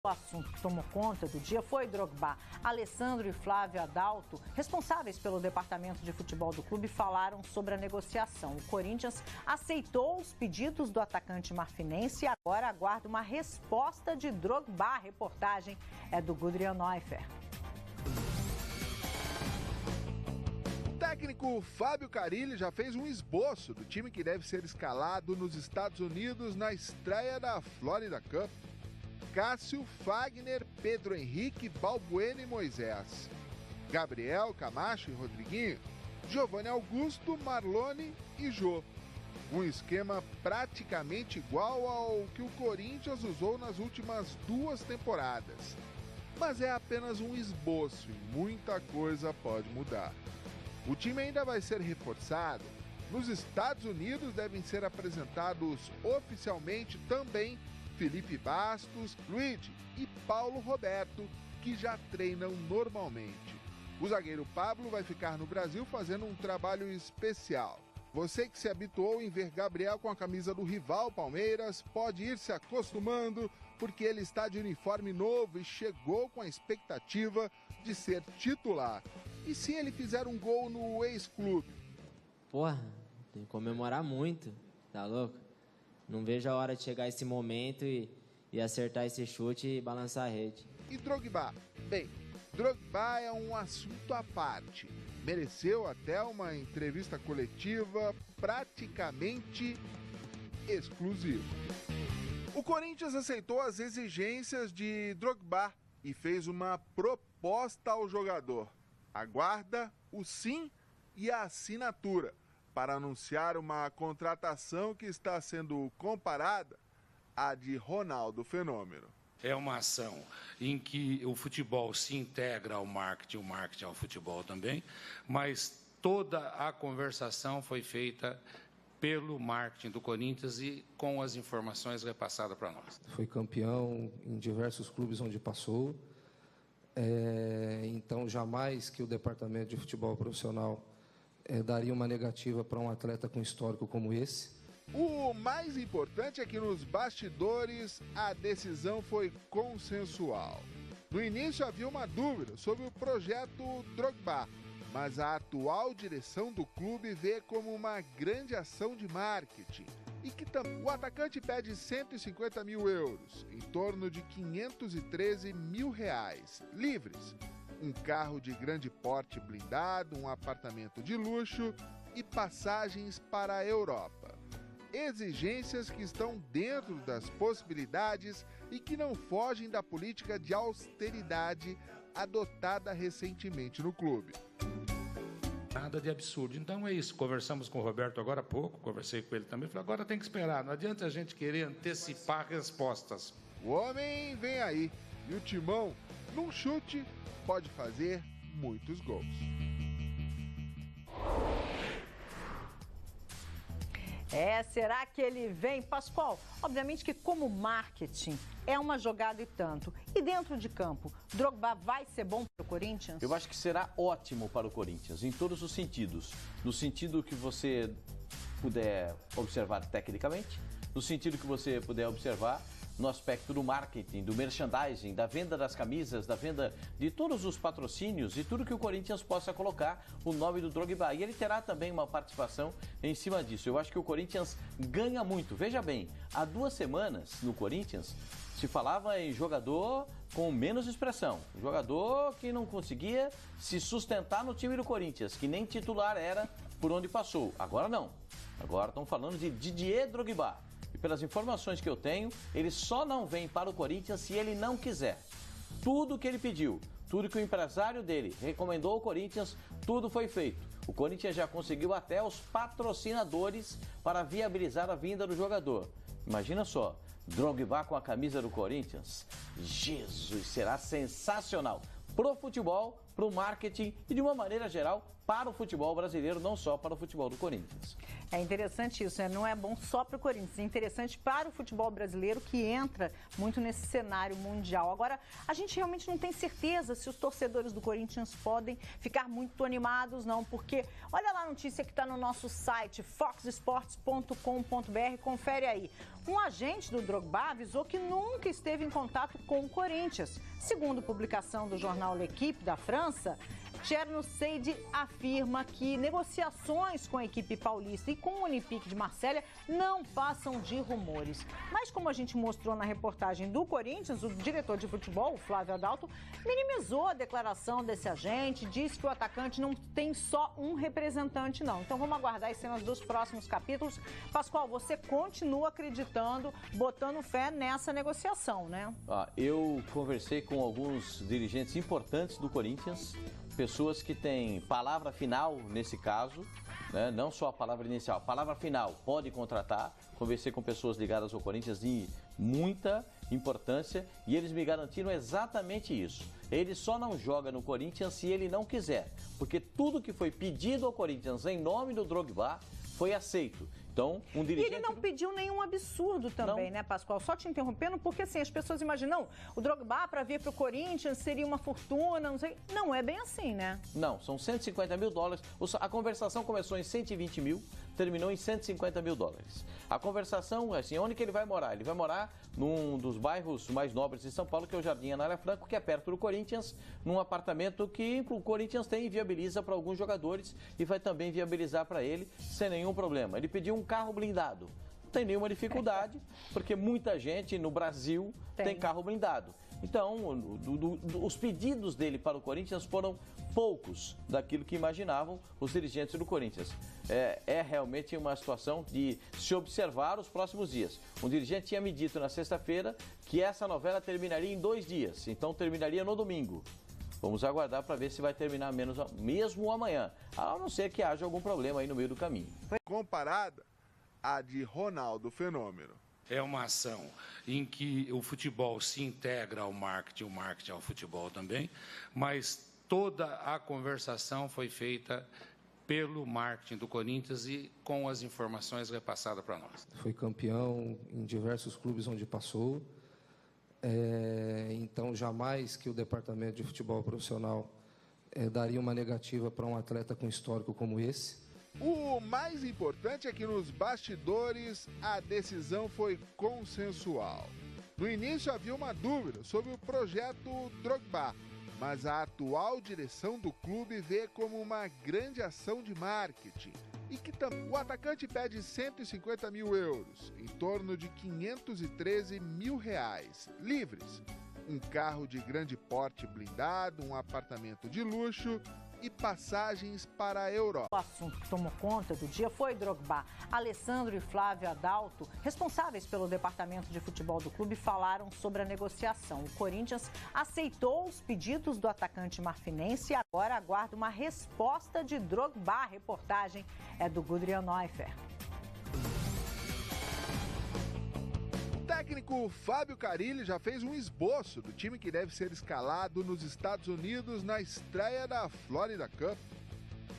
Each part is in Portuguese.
O assunto que tomou conta do dia foi Drogba. Alessandro e Flávio Adalto, responsáveis pelo departamento de futebol do clube, falaram sobre a negociação. O Corinthians aceitou os pedidos do atacante marfinense e agora aguarda uma resposta de Drogba. A reportagem é do Gudrian Neufer. O técnico Fábio Carilli já fez um esboço do time que deve ser escalado nos Estados Unidos na estreia da Florida Cup. Cássio, Fagner, Pedro Henrique, Balbuena e Moisés. Gabriel, Camacho e Rodriguinho. Giovanni Augusto, Marlone e Jô. Um esquema praticamente igual ao que o Corinthians usou nas últimas 2 temporadas. Mas é apenas um esboço e muita coisa pode mudar. O time ainda vai ser reforçado. Nos Estados Unidos devem ser apresentados oficialmente também Felipe Bastos, Luigi e Paulo Roberto, que já treinam normalmente. O zagueiro Pablo vai ficar no Brasil fazendo um trabalho especial. Você que se habituou em ver Gabriel com a camisa do rival Palmeiras, pode ir se acostumando, porque ele está de uniforme novo e chegou com a expectativa de ser titular. E se ele fizer um gol no ex-clube? Porra, tem que comemorar muito, tá louco? Não vejo a hora de chegar esse momento e acertar esse chute e balançar a rede. E Drogba? Bem, Drogba é um assunto à parte. Mereceu até uma entrevista coletiva praticamente exclusiva. O Corinthians aceitou as exigências de Drogba e fez uma proposta ao jogador. Aguarda o sim e a assinatura para anunciar uma contratação que está sendo comparada à de Ronaldo Fenômeno. É uma ação em que o futebol se integra ao marketing, o marketing ao futebol também, mas toda a conversação foi feita pelo marketing do Corinthians e com as informações repassadas para nós. Foi campeão em diversos clubes onde passou, então jamais que o departamento de futebol profissional daria uma negativa para um atleta com histórico como esse. O mais importante é que nos bastidores a decisão foi consensual. No início havia uma dúvida sobre o projeto Drogba, mas a atual direção do clube vê como uma grande ação de marketing. E que o atacante pede 150 mil euros, em torno de 513 mil reais, livres. Um carro de grande porte blindado, um apartamento de luxo e passagens para a Europa. Exigências que estão dentro das possibilidades e que não fogem da política de austeridade adotada recentemente no clube. Nada de absurdo. Então é isso. Conversamos com o Roberto agora há pouco, conversei com ele também. Falei, agora tem que esperar. Não adianta a gente querer antecipar respostas. O homem vem aí e o Timão, num chute, pode fazer muitos gols. Será que ele vem? Pascoal, obviamente que como marketing é uma jogada e tanto. E dentro de campo, Drogba vai ser bom para o Corinthians? Eu acho que será ótimo para o Corinthians, em todos os sentidos. No sentido que você puder observar tecnicamente, no sentido que você puder observar no aspecto do marketing, do merchandising, da venda das camisas, da venda de todos os patrocínios e tudo que o Corinthians possa colocar o nome do Drogba. E ele terá também uma participação em cima disso. Eu acho que o Corinthians ganha muito. Veja bem, há 2 semanas no Corinthians se falava em jogador com menos expressão. Jogador que não conseguia se sustentar no time do Corinthians, que nem titular era por onde passou. Agora não. Agora estão falando de Didier Drogba. E pelas informações que eu tenho, ele só não vem para o Corinthians se ele não quiser. Tudo que ele pediu, tudo que o empresário dele recomendou ao Corinthians, tudo foi feito. O Corinthians já conseguiu até os patrocinadores para viabilizar a vinda do jogador. Imagina só, Drogba com a camisa do Corinthians. Jesus, será sensacional. Pro futebol, para o marketing e, de uma maneira geral, para o futebol brasileiro, não só para o futebol do Corinthians. É interessante isso, né? Não é bom só para o Corinthians, é interessante para o futebol brasileiro que entra muito nesse cenário mundial. Agora, a gente realmente não tem certeza se os torcedores do Corinthians podem ficar muito animados, não, porque olha lá a notícia que está no nosso site, foxsports.com.br, confere aí. Um agente do Drogba avisou que nunca esteve em contato com o Corinthians. Segundo publicação do jornal L'Équipe da França, Cherno Seide afirma que negociações com a equipe paulista e com o Olympique de Marselha não passam de rumores. Mas como a gente mostrou na reportagem do Corinthians, o diretor de futebol, Flávio Adalto, minimizou a declaração desse agente, disse que o atacante não tem só um representante, não. Então vamos aguardar as cenas dos próximos capítulos. Pascoal, você continua acreditando, botando fé nessa negociação, né? Eu conversei com alguns dirigentes importantes do Corinthians, pessoas que têm palavra final nesse caso, né? Não só a palavra inicial, a palavra final, pode contratar. Conversei com pessoas ligadas ao Corinthians de muita importância e eles me garantiram exatamente isso. Ele só não joga no Corinthians se ele não quiser, porque tudo que foi pedido ao Corinthians em nome do Drogba foi aceito. Então, um dirigente... E ele não pediu nenhum absurdo também, não, né, Pascoal? Só te interrompendo, porque assim, as pessoas imaginam, o Drogba para vir para o Corinthians seria uma fortuna, não sei. Não é bem assim, né? Não, são 150 mil dólares. A conversação começou em 120 mil, terminou em 150 mil dólares. A conversação, assim, onde que ele vai morar? Ele vai morar num dos bairros mais nobres de São Paulo, que é o Jardim Anália Franco, que é perto do Corinthians, num apartamento que o Corinthians tem e viabiliza para alguns jogadores e vai também viabilizar para ele sem nenhum problema. Ele pediu um carro blindado. Não tem nenhuma dificuldade, porque muita gente no Brasil tem carro blindado. Então, os pedidos dele para o Corinthians foram poucos daquilo que imaginavam os dirigentes do Corinthians. É realmente uma situação de se observar os próximos dias. Um dirigente tinha me dito na sexta-feira que essa novela terminaria em 2 dias, então terminaria no domingo. Vamos aguardar para ver se vai terminar mesmo amanhã, a não ser que haja algum problema aí no meio do caminho. Comparada à de Ronaldo Fenômeno. É uma ação em que o futebol se integra ao marketing, o marketing ao futebol também, mas toda a conversação foi feita pelo marketing do Corinthians e com as informações repassadas para nós. Foi campeão em diversos clubes onde passou, então jamais que o departamento de futebol profissional daria uma negativa para um atleta com histórico como esse. O mais importante é que nos bastidores a decisão foi consensual. No início havia uma dúvida sobre o projeto Drogba, mas a atual direção do clube vê como uma grande ação de marketing e que o atacante pede 150 mil euros, em torno de 513 mil reais, livres, um carro de grande porte blindado, um apartamento de luxo e passagens para a Europa. O assunto que tomou conta do dia foi Drogba. Alessandro e Flávio Adalto, responsáveis pelo departamento de futebol do clube, falaram sobre a negociação. O Corinthians aceitou os pedidos do atacante marfinense e agora aguarda uma resposta de Drogba. A reportagem é do Gudrian Neufer. O técnico Fábio Carille já fez um esboço do time que deve ser escalado nos Estados Unidos na estreia da Florida Cup.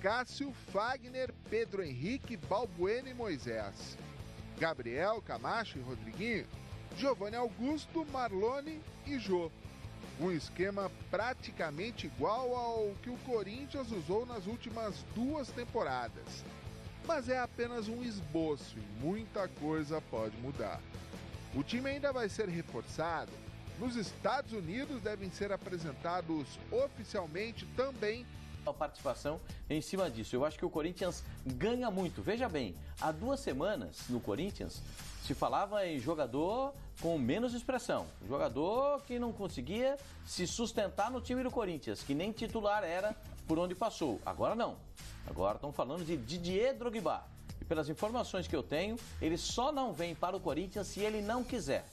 Cássio, Fagner, Pedro Henrique, Balbuena e Moisés. Gabriel, Camacho e Rodriguinho. Giovanni Augusto, Marlone e Jô. Um esquema praticamente igual ao que o Corinthians usou nas últimas 2 temporadas. Mas é apenas um esboço e muita coisa pode mudar. O time ainda vai ser reforçado. Nos Estados Unidos devem ser apresentados oficialmente também a participação em cima disso. Eu acho que o Corinthians ganha muito. Veja bem, há 2 semanas no Corinthians se falava em jogador com menos expressão. Jogador que não conseguia se sustentar no time do Corinthians, que nem titular era por onde passou. Agora não. Agora estão falando de Didier Drogba. E pelas informações que eu tenho, ele só não vem para o Corinthians se ele não quiser.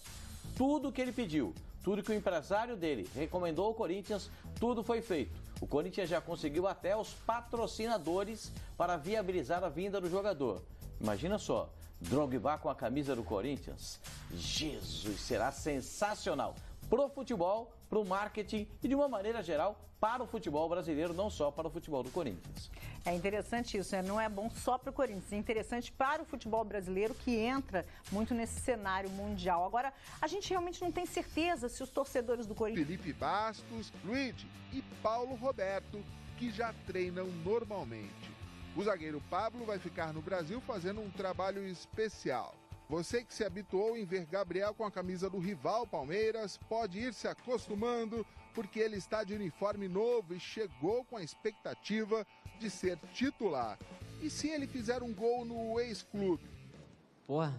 Tudo que ele pediu, tudo que o empresário dele recomendou ao Corinthians, tudo foi feito. O Corinthians já conseguiu até os patrocinadores para viabilizar a vinda do jogador. Imagina só, Drogba com a camisa do Corinthians. Jesus, será sensacional. pro futebol, pro marketing e de uma maneira geral para o futebol brasileiro, não só para o futebol do Corinthians. É interessante isso, né? Não é bom só para o Corinthians, é interessante para o futebol brasileiro que entra muito nesse cenário mundial. Agora, a gente realmente não tem certeza se os torcedores do Corinthians... Felipe Bastos, Luigi e Paulo Roberto, que já treinam normalmente. O zagueiro Pablo vai ficar no Brasil fazendo um trabalho especial. Você que se habituou em ver Gabriel com a camisa do rival Palmeiras, pode ir se acostumando, porque ele está de uniforme novo e chegou com a expectativa de ser titular. E se ele fizer um gol no ex-clube? Porra,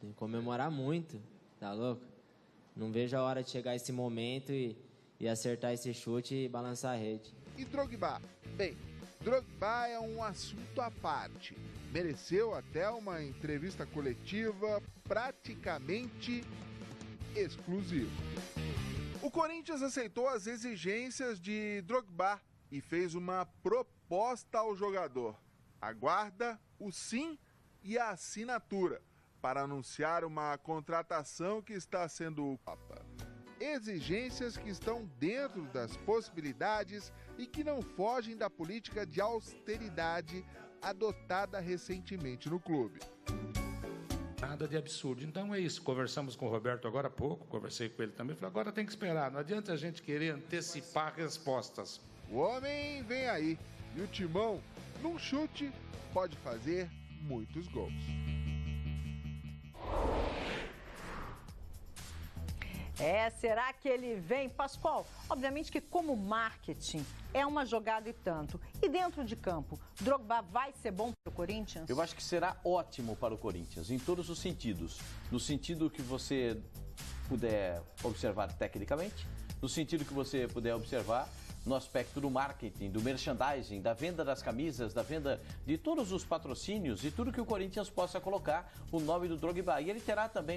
tem que comemorar muito, tá louco? Não vejo a hora de chegar esse momento e acertar esse chute e balançar a rede. E Drogba? Bem, Drogba é um assunto à parte. Mereceu até uma entrevista coletiva praticamente exclusiva. O Corinthians aceitou as exigências de Drogba e fez uma proposta ao jogador. Aguarda o sim e a assinatura para anunciar uma contratação que está sendo exigências que estão dentro das possibilidades e que não fogem da política de austeridade adotada recentemente no clube. Nada de absurdo. Então é isso. Conversamos com o Roberto agora há pouco, conversei com ele também. Falei, agora tem que esperar. Não adianta a gente querer antecipar respostas. O homem vem aí e o Timão, num chute, pode fazer muitos gols. Será que ele vem? Pascoal, obviamente que como marketing é uma jogada e tanto. E dentro de campo, Drogba vai ser bom para o Corinthians? Eu acho que será ótimo para o Corinthians, em todos os sentidos. No sentido que você puder observar tecnicamente, no sentido que você puder observar no aspecto do marketing, do merchandising, da venda das camisas, da venda de todos os patrocínios e tudo que o Corinthians possa colocar o nome do Drogba. E ele terá também uma